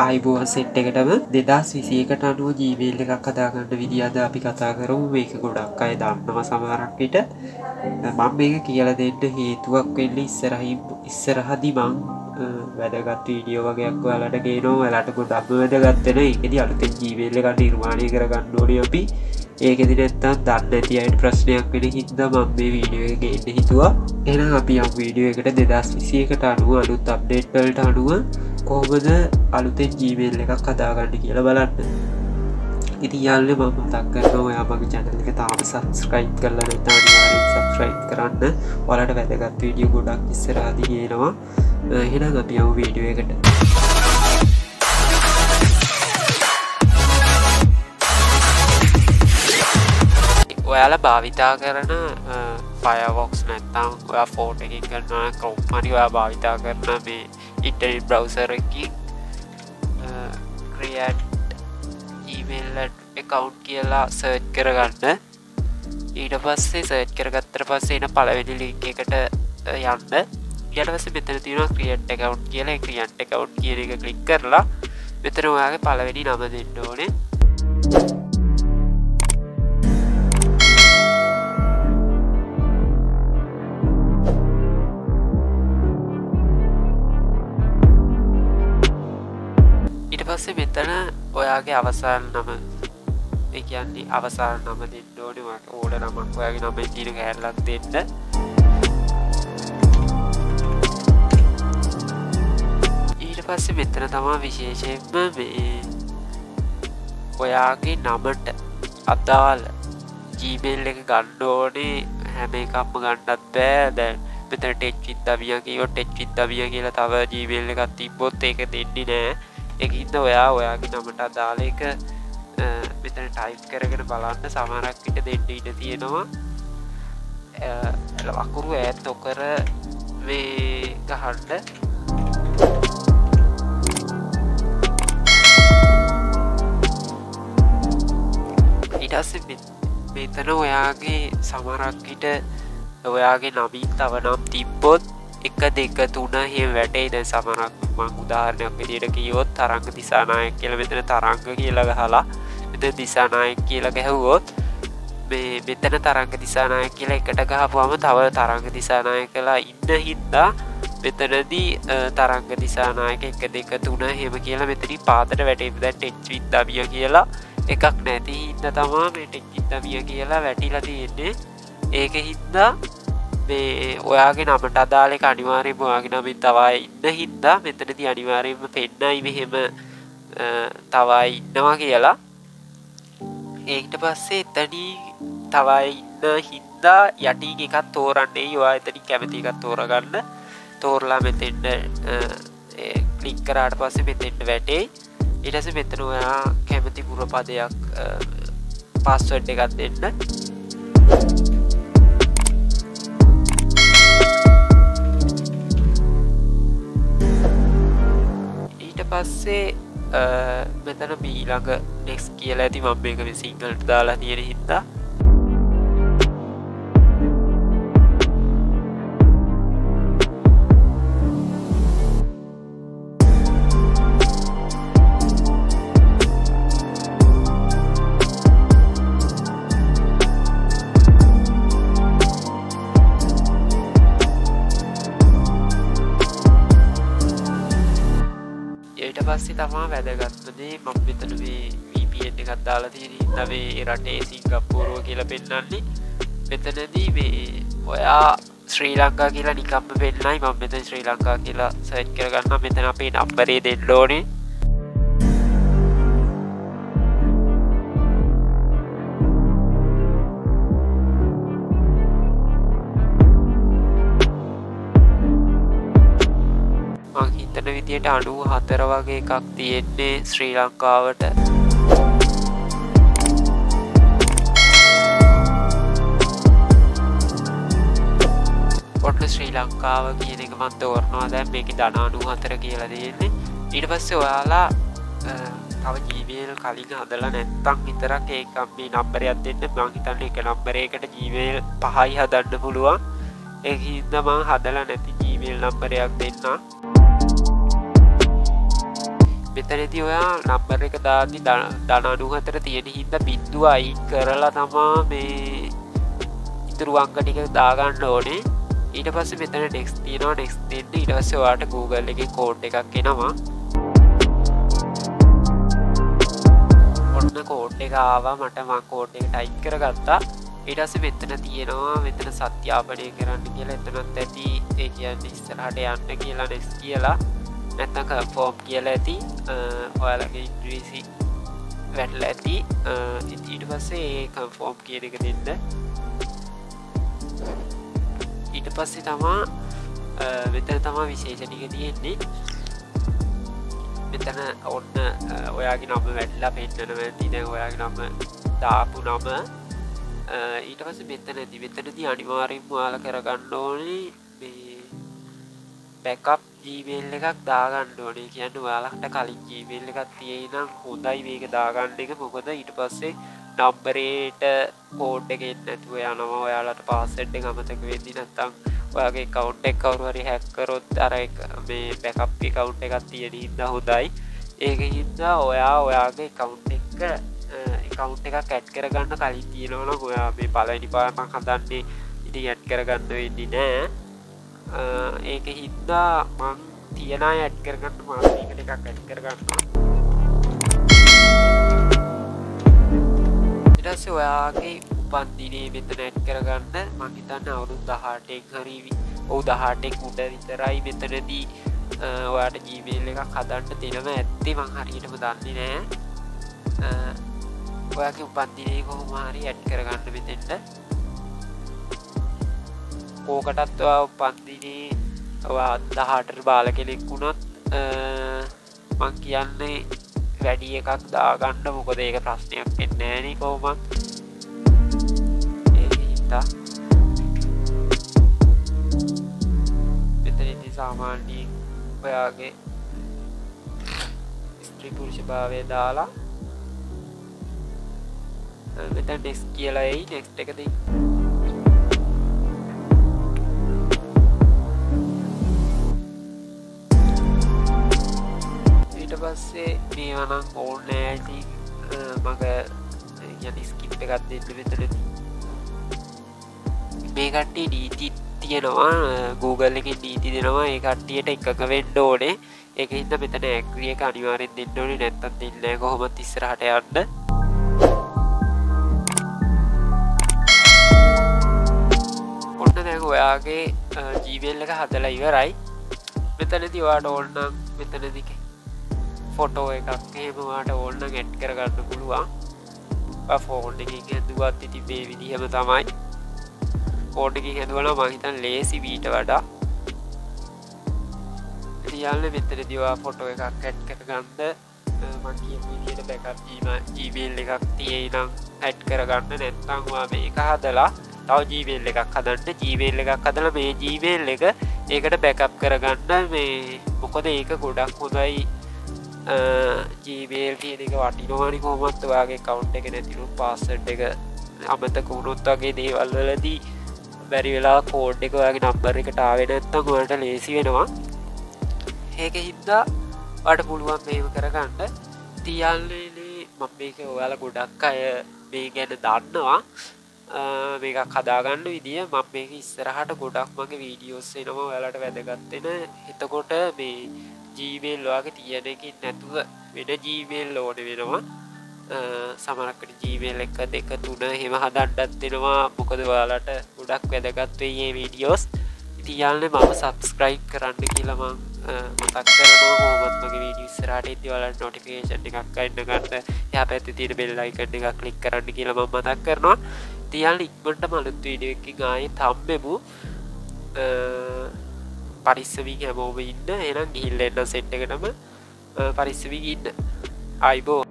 ආයිබෝවන් set එකටම 2021ට අනුව Gmail එකක් හදාගන්න විදිහ අද අපි කතා කරමු. මේක ගොඩක් අය දන්නවා සමහරක් විට. මම මේක කියලා දෙන්න හේතුවක් වෙන්නේ ඉස්සරහදී මම වැදගත් වීඩියෝ වගේක් ඔයාලට ගේනවා. ඔයාලට ගොඩක් වැදගත් වෙන ඒකෙදි අලුතෙන් Gmail එකක් නිර්මාණය කරගන්න ඕනේ අපි. ඒකෙදි නැත්තම් දන්නේ නැති අයට ප්‍රශ්නයක් වෙන හින්දා මම මේ වීඩියෝ එක ගේන්න හිතුවා. එහෙනම් අපි යමු වීඩියෝ එකට 2021ට අනුව අලුත් අප්ඩේට් වලට අනුව කොහොමද අලුතෙන් Gmail එකක් හදාගන්න කියලා බලන්න. ඉතින් යාළුවනේ මම මතක් කරනවා ඔයා මගේ channel එක තාම subscribe කරලා නැත්නම් අනිවාර්යෙන් subscribe කරන්න. ඔයාලට වැදගත් වීඩියෝ ගොඩක් ඉස්සරහදී එනවා. එහෙනම් අපි යමු වීඩියෝ එකට. ඔයාලා භාවිතා කරන Firefox නැත්නම් ඔයා ෆෝන් එකකින් කරන Chrome හරි ඔයා භාවිතා කරන මේ internet browser එකකින් create email account කියලා search කරගන්න. ඊට පස්සේ search කරගත්තට පස්සේ එන පළවෙනි link එකට යන්න. ඊට පස්සේ මෙතන තියෙනවා create account කියලා. ඒ create account කියන එක click කරලා මෙතන ඔයාගේ පළවෙනි නම දෙන්න ඕනේ. පස්සේ මෙතන ඔයාගේ අවසාන නම ඒ කියන්නේ අවසාන නම දෙන්න ඕනේ. ඔයාගේ ඕන නමක් ඔයාගේ නමේ තියෙන කැලලක් දෙන්න. ඊට පස්සේ මෙතන තමයි විශේෂයෙන්ම මේ ඔයාගේ නමට අදාළ Gmail එක ගන්න ඕනේ. හැම එකක්ම ගන්නත් බෑ. දැන් මෙතන touch with Damiya කියොත් touch with Damiya කියලා තව Gmail එකක් තිබ්බොත් ඒක දෙන්නේ නෑ. ඒකින්ද ඔයාගේ නමට අදාළ එක මෙතන ටයිප් කරගෙන බලන්න. සමහරක් විට දෙන්න ඉඩ තියෙනවා. අකුරු ඈත් නොකර මේ ගහන්න. ඊට පස්සේ මෙතන ඔයාගේ සමහරක් විට ඔයාගේ නමින් තව නම් තිබ්බොත් 1 2 3 එහෙම වැටේ. දැන් සමහරක් මම උදාහරණයක් විදිහට කිව්වොත් තරංග දිසානායක කියලා මෙතන තරංග කියලා ගහලා මෙතන දිසානායක කියලා ගැහුවොත් මේ මෙතන තරංග දිසානායක කියලා එකට ගහපුවම තව තරංග දිසානායකලා ඉන්න හින්දා මෙතනදී තරංග දිසානායක 1 2 3 එහෙම කියලා මෙතනින් පාතට වැටේ. දැන් touch with Damiya කියලා එකක් නැති හින්දා තමයි මේ touch with Damiya කියලා වැටිලා තියෙන්නේ. ඒක හින්දා මේ ඔයාගේ නමට අදාළ එක අනිවාර්යයෙන්ම ඔයාගේ නමින් තව අය ඉන්න හින්දා මෙතනදී අනිවාර්යයෙන්ම පෙන්නයි මෙහෙම තව අය ඉන්නවා කියලා. ඊට පස්සේ එතනින් තව අය ඉන්න හින්දා යටින් එකක් තෝරන්නේ. ඔයා එතනින් කැමති එකක් තෝරගන්න. තෝරලා මෙතෙන්ට ක්ලික් කරාට පස්සේ මෙතෙන්ට වැටේ. ඊට පස්සේ මෙතන ඔයා කැමති පුරපදයක් පාස්වර්ඩ් එකක් දෙන්න. පස්සේ මෙතන ඊළඟ next කියලා ඇති. මම මේක මේ සිංහලට දාලා තියෙන හින්දා පස්සේ තමා වැදගත්ම දේ මම මෙතන මේ VPN එකක් දාලා තියෙන හින්දා මේ රටේ සිංගප්පූරුව කියලා පෙන්නන්නේ. මෙතනදී මේ ඔයා ශ්‍රී ලංකා කියලා නිකම්ම පෙන්නයි. මම මෙතන ශ්‍රී ලංකා කියලා සර්ච් කරගන්නම්. මෙතන අපේ නම්බරේ දෙන්න ඕනේ. විදියට 94 වගේ එකක් තියෙන්නේ ශ්‍රී ලංකාවට. ඔන්න ශ්‍රී ලංකාව කියන එක මම තෝරනවා. දැන් මේකේ 94 කියලා දෙන්නේ. ඊට පස්සේ ඔයාලා තව Gmail කලින් හදලා නැත්නම් විතරක් ඒක මේ නම්බරයක් දෙන්න. මම හිතන්නේ එක නම්බරයකට Gmail 5යි හදන්න පුළුවන්. ඒක හින්දා මම හදලා නැති Gmail නම්බරයක් දෙන්නම්. මෙතනදී ඔයා නම්බර එක දාද්දි ධන 94 තියෙන හින්දා බිංදුව අයින් කරලා තමා මේ ඉතුරු අංක ටික දාගන්න ඕනේ. ඊට පස්සේ මෙතන next තියෙනවා next දෙන්න. ඊට පස්සේ ඔයාට Google එකේ කෝඩ් එකක් එනවා. ඔන්න කෝඩ් එක ආවා. මට මම කෝඩ් එක ටයිප් කරගත්තා. ඊට පස්සේ මෙතන තියෙනවා මෙතන සත්‍යාපනය කරන්න කියලා. එතනත් ඇති ඒ කියන්නේ ඉස්සරහට යන්න කියලා next කියලා. නැත්නම් කන්ෆර්ම් කියලා ඇති. ඔයාලගේ ඉංග්‍රීසි වැටලා ඇති. ඊට පස්සේ ඒ කන්ෆර්ම් කියන එක දෙන්න. ඊට පස්සේ තමා මෙතන තමා විශේෂ ටික තියෙන්නේ. මෙතන ඔන්න ඔයාගේ නම වැටලා පෙන්නනවා ඇති. දැන් ඔයාගේ නම දාපු නම. ඊට පස්සේ මෙතනදී අනිවාර්යෙන්ම ඔයාලා කරගන්න ඕනේ මේ බෑකප් Gmail එකක් දාගන්න ඕනේ. කියන්නේ ඔයාලට කලින් Gmail එකක් තියෙයි නම් හොඳයි මේක දාගන්න එක. මොකද ඊට පස්සේ නම්බරේට කෝඩ් එක එන්නේ නැතුව යනවා. ඔයාලට පාස්වර්ඩ් එක අමතක වෙන්නේ නැත්නම් ඔයාගේ account එක කවුරු හරි hack කරොත් අර මේ backup account එකක් තියෙන හින්දා හොඳයි. ඒකින්ද ඔයාගේ account එකක් add කරගන්න කලින් තියෙනවා නම් ඔයා මේ පළවෙනි පාර මම හදන්නේ ඉතින් add කරගන්න වෙන්නේ නැහැ. ඒකින්ද මම තියෙන අය add කරගන්න මාසෙකට එකක් add කරගන්නවා. ඊට පස්සේ ඔයාගේ උපන්දිනේ මෙතන add කරගන්න. මම හිතන්නේ අවුරුදු 18න් හරි 18න් උඩ විතරයි මෙතනදී ඔයාට Gmail එකක් හදන්න දෙනව ඇත්තේ. මම හරියටම දන්නේ නැහැ. ඔයාගේ උපන්දිනේ කොහොම හරි add කරගන්න මෙතෙන්ට. ඕකටත් ඔයා උපන්දිනේ ඔයා 18 බාල කෙනෙක් වුණොත් මම කියන්නේ වැඩි එකක් දාගන්න. මොකද ඒක ප්‍රශ්නයක් වෙන්නේ නැහැ නේ කොහොමත්. ඒක හින්දා මෙතනදී සාමාන්‍යයෙන් ඔයාගේ ස්ත්‍රී පුරුෂ භාවය දාලා මෙතන next කියලා එයි. next එක දෙන්න. ඊට පස්සේ මේවා නම් ඕනේ නැහැ. ඉතින් මම يعني skip එකක් දෙන්න මෙතනදී. මේ කට්ටිය නීති තියෙනවා Google එකේ නීති දෙනවා. ඒ කට්ටියට එකක වෙන්න ඕනේ. ඒකින්ද මෙතන agree එක අනිවාර්යෙන් දෙන්න ඕනේ. නැත්තම් දෙන්නේ නැහැ කොහොමත් ඉස්සරහට යන්න. ඔන්න දැන් ඔයාගේ Gmail එක හදලා ඉවරයි. මෙතනදී ඔයාට ඕන නම් මෙතනදී ෆොටෝ එකක් එහෙම ඔයාට ඕන නම් ඇඩ් කරගන්න පුළුවන්. ෆෝන් එකකින් හැදුවත් ඉතින් මේ විදිහම තමයි. ෆෝන් එකකින් හැදුවා නම් මම හිතන්නේ ලේසි වීට වඩා. ඉතින් මෙතනදී ඔයා ෆොටෝ එකක් ඇඩ් කරගන්න. මම කියපු විදිහට බෑකප් Gmail එකක් තියෙයි නම් ඇඩ් කරගන්න. නැත්නම් ඔයා මේක හදලා තව Gmail එකක් හදන්න. Gmail එකක් හදලා මේ Gmail එක ඒකට බෑකප් කරගන්න. මේ මොකද ඒක ගොඩක් හොඳයි. Gmail කියන එක වටිනවනේ කොහොමත්. ඔයාගේ account එක නැතිනම් password එක අමතක වුණොත් වගේ දේවල් වලදී බැරි වෙලා කෝඩ් එක ඔයාගේ නම්බර් එකට ආවේ නැත්නම් ඔයාලට ලේසි වෙනවා. ඒකින්ද ඔයාලට පුළුවන් මේව කරගන්න. තියන්නේ මම මේක ඔයාලා ගොඩක් අය මේ ගැන දන්නවා. මේකක් හදාගන්න විදිය මම මේක ඉස්සරහට ගොඩක් මගේ වීඩියෝස් එනවා ඔයාලට වැදගත් වෙන. එතකොට මේ Gmail ඔයාගේ තියෙන එකකින් නැතුව වෙන Gmail ඕනේ වෙනවා. සමහරකට Gmail 1 2 3 එහෙම හදන්නත් වෙනවා. මොකද ඔයාලට ගොඩක් වැදගත් වෙයි මේ වීඩියෝස්. ඉතින් යාළුවනේ මම subscribe කරන්න කියලා මම මතක් කරනවා. කොහොමත් මගේ වීඩියෝ ඉස්සරහට එද්දී ඔයාලට notification එකක් අයින්න ගන්න. එහා පැත්තේ තියෙන bell icon එක click කරන්න කියලා මම මතක් කරනවා. ඉතින් යාළුවනේ ඉක්මනටම අලුත් වීඩියෝ එකකින් ආයෙත් හම්බෙමු. පරිස්සමින් හැමෝම ඉන්න. එහෙනම් ගිහිල්ලා එන්න සෙට් එකටම පරිස්සමින් ඉන්න. ආයිබෝ.